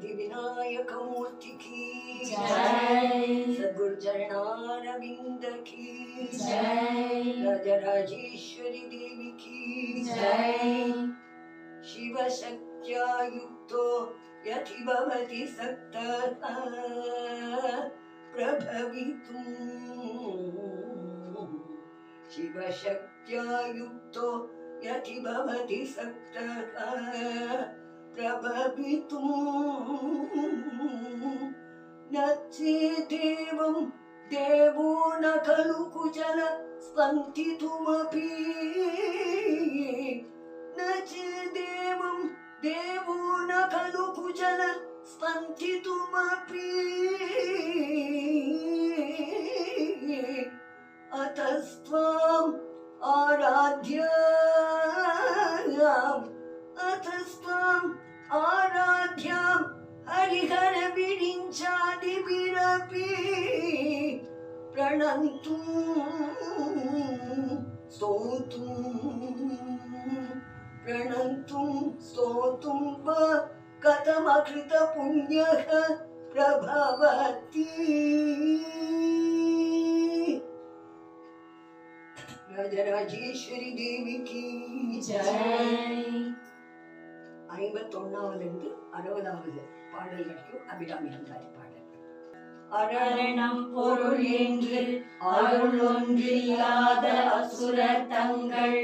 विनायक मूर्ति की जय, सद्गुरु चरणारविंद की जय, राजराजेश्वरी देवी की जय। शिव शक्त्या युक्तो यति भवति सक्तः प्रभवितुम् शिव शक्त्या युक्तो यति भवति सक्तः प्रभवितुम् न चेदेवं देवो न खलु कुशल स्पन्दितुमपि न चेदेवं देवो न खलु कुशल स्पन्दितुमपि अतस्त्वाम् आराध्यां हरिहर विरिञ्चादिभिरपि प्रणन्तुं स्तोतुं वा कथमकृत पुण्यः प्रभवति राजराजेश्वरी देवी की जय। 51வது 60வது பாடல் வரைக்கும் அபிராமி அந்தாதி பாடல். அரணம் பொருள் என்று அருள் ஒன்றில்லாத அசுரர் தங்கள்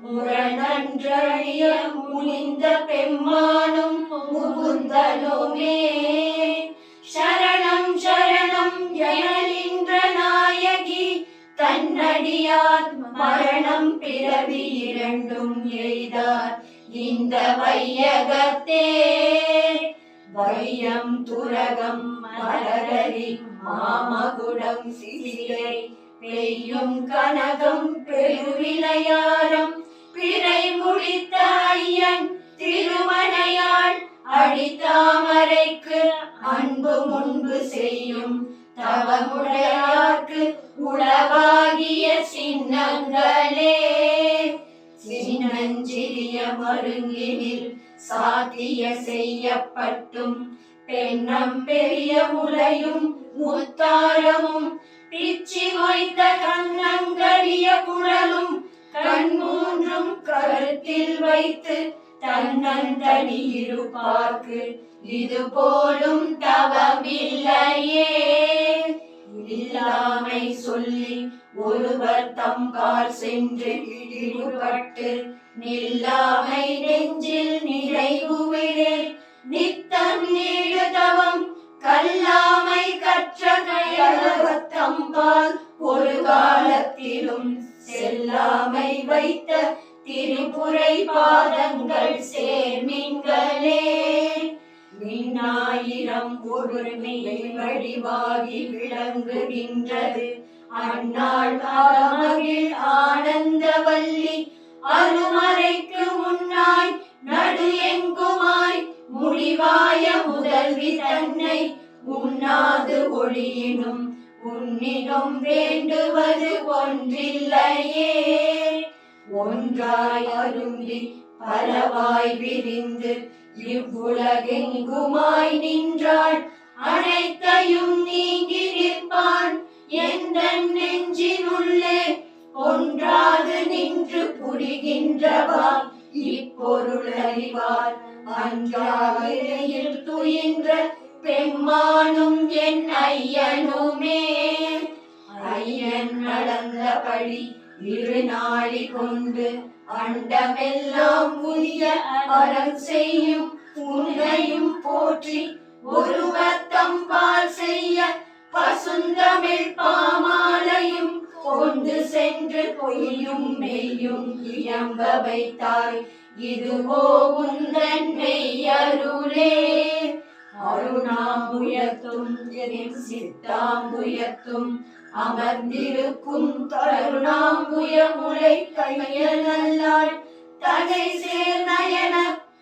முரணன்றழிய முனிந்த பெம்மானும் முகுந்தனுமே சரணம் சரணம் எனின்ற நாயகி தன்னடியார் மரணம் பிறவி இரண்டும் எய்தார் இந்த வையகத்தே வையம் துரகம் மலரரி மாமகுடம் சிசிரை பெய்யும் கனகம் பெருவிளையாரம் பிறை முடித்த ஐயன் திருமணையாள் அடித்தாமரைக்கு அன்பு முன்பு செய்யும் தவமுடையார்க்கு உளவாகிய சின்னங்களே சின்னஞ்சிறிய மருங்கினில் சாத்திய செய்யப்பட்டும் பெண்ணம் பெரிய முலையும் முத்தாரமும் பிச்சி வைத்த கண்ணங்கரிய குழலும் கண்மூன்றும் கருத்தில் வைத்து தன்னந்தனி இருப்பார்க்கு இது போலும் தவமில்லையே இல்லாமை சொல்லி ஒருவர் தம்பால் சென்று இடிபட்டு நில்லாமை நெஞ்சில் நிறைவுவிடில் நித்தம் நீடு தவம் கல்லாமை கற்ற கையளவத்தம்பால் ஒரு காலத்திலும் செல்லாமை வைத்த திருப்புரை பாதங்கள் சேர்மின்களே விண்ணாயிரம் ஒரு மெய் வடிவாகி விளங்குகின்றது அந்நாள் மகிழ் ஆனந்தவல்லி அருமறைக்கு முன்னாய் நடு எங்குமாய் முடிவாய முதல்வி தன்னை உண்ணாது ஒளியினும் உன்னிடம் வேண்டுவது ஒன்றில்லையே ஒன்றாய் அரும்பி பலவாய் விரிந்து இவ்வுலகெங்குமாய் நின்றாள் அனைத்தையும் நீங்கி நிற்பான் எந்த நெஞ்சினுள்ளே ஒன்றாது நின்று புரிகின்றவா இப்பொருள் அறிவார் அன்றாவில் துயின்ற பெம்மானும் என் ஐயனுமே ஐயன் நடந்தபடி இரு நாளி கொண்டு அண்டமெல்லாம் புதிய அறம் செய்யும் உன்னையும் போற்றி ஒருவர் தம்பால் செய்ய பசுந்தமிழ் பாமாலையும் கொண்டு சென்று பொய்யும் மெய்யும் இயம்ப வைத்தாய் இதுவோ உந்தன் மெய்யருளே அருணாம்புயத்தும் என் சித்தாம்புயத்தும் அமர்ந்திருக்கும் தருணாம்புய முளை கையனல்லாள் தகை சேர் நயன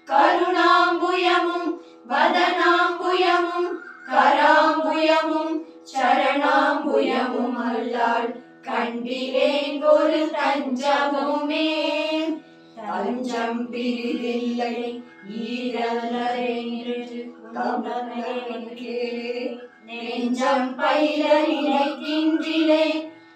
கருணாம்புயமும் வதனாம்புயமும் கராம்புயமும் சரணாம்புயமும் அல்லாள் கண்டிலேன் ஒரு தஞ்சமுமே தஞ்சம் பிரிதில்லை ஈரல்லரே நனக்கே. நெஞ்சம் பயில நினைக்கின்றிலே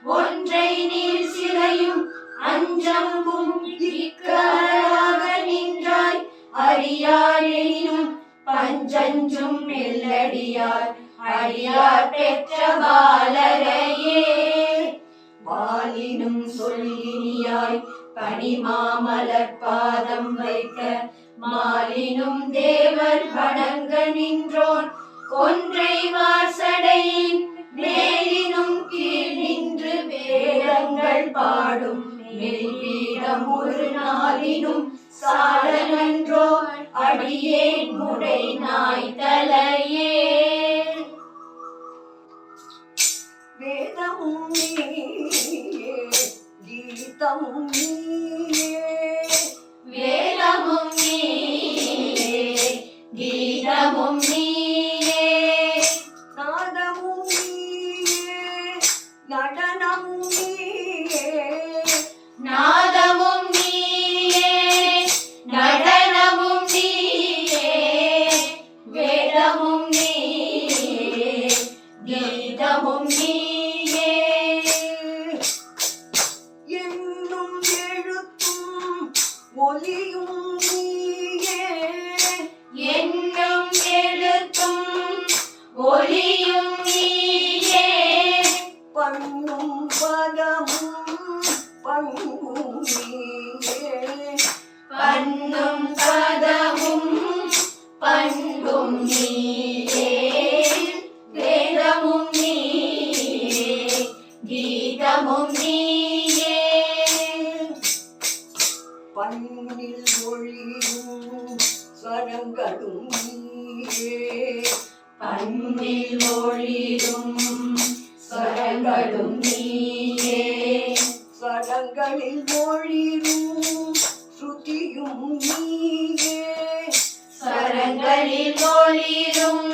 ஒன்றை நீர் சிறையும் அஞ்சம்பும் இக்கராக நின்றாய் அறியாரெனினும் பஞ்சஞ்சும் மெல்லடியார் அடியார் பெற்ற பாலரையே. பாலினும் சொல்லினியாய் பனிமாமலர் பாதம் வைக்க மாலினும் தேவர் வணங்க நின்றோன் கொன்றை வாசடையின் மேலினும் கீழ் நின்று வேதங்கள் பாடும் மெல்பீடம் ஒரு நாளினும் சால நன்றோ அடியேன் முடை நாய் தலையே. வேதமும் நீயே கீதமும் நீயே. வேதமும் நீயே கீதமும் நீயே. நாதமும் நீயே நடனமும் நீயே. நாதமும் நீயே நடனமும் நீயே. வேதமும் நீயே கீதமும் நீயே. என்னும் எழுத்தும் ஒலியும் நீயே. என்னும் எழுத்தும் ஒலியும் நீயே. பண்ணும் பதமும் பங்கும் நீயே. பண்ணும் பதமும் பண்பும் நீயே. வேதமும் நீயே கீதமும் நீயே. பண்ணில் ஒளியும் சரங்களும் நீயே. பண்ணில் ஒளிரும் ஸ்வரங்களும் நீயே. சரங்களில் ஒளிரும் ஸ்ருதியும் நீயே. ஸ்வரங்களில் ஒளிரும்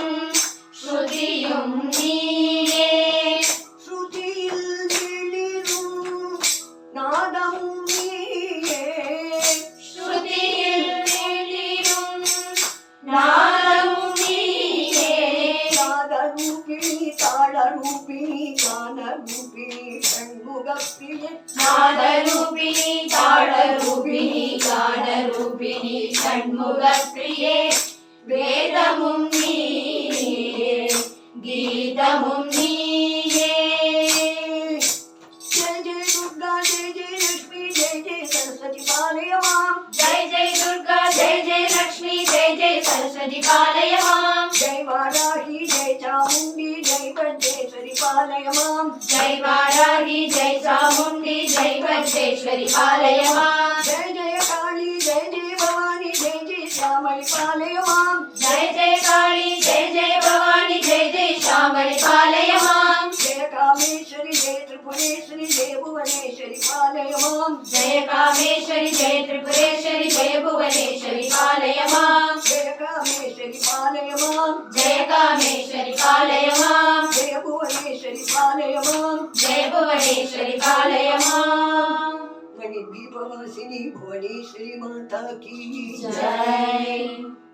ஸ்ருதியும் நீயே. ஸ்ருதியில் வெளிரும் நாதமும் நீயே. ஸ்ருதியில் வெளிரும் நாதமும் நீயே. நாதரூபிணி தாளரூபிணி கானரூபிணி ஷண்முகப்பிரியே. நாதரூபிணி தாளரூபிணி கானரூபிணி ஷண்முகப்பிரியே. வேதமும் நீயே கீதமும் நீயே. ஜெய ஜெய துர்கா ஜெய ஜெய லட்சுமி ஜெய ஜெய சரஸ்வதி பாலய மாம். ஜெய ஜெய துர்கா ஜெய ஜெய லக்ஷ்மி ஜெய ஜெய சரஸ்வதி பாலய மாம். ஜெய் வாராகி ஜெய் சாமுண்டி ஜெய் பஞ்சேஸ்வரி பாலய மாம். ஜெய் வாராகி ஜெய் சாமுண்டி ஜெய் பஞ்சேஸ்வரி பாலய மாம். ஜெய ஜெய காளி ஜெய ஜெய பவானி ஜெய ஜெய श्यामली पालय मां. जय जय काली जय जय भवानी जय जय श्यामली पालय मां. जय कामेश्वरी जय त्रिपुरेश्वरी जय भुवनेश्वरी पालय मां. जय कामेश्वरी जय त्रिपुरेश्वरी जय भुवनेश्वरी पालय मां. जय कामेश्वरी पालय मां. जय कामेश्वरी पालय मां. जय भुवनेश्वरी पालय मां. जय भुवनेश्वरी पालय मां. दीपवासिनी भुवनेश्वरी माता की जय.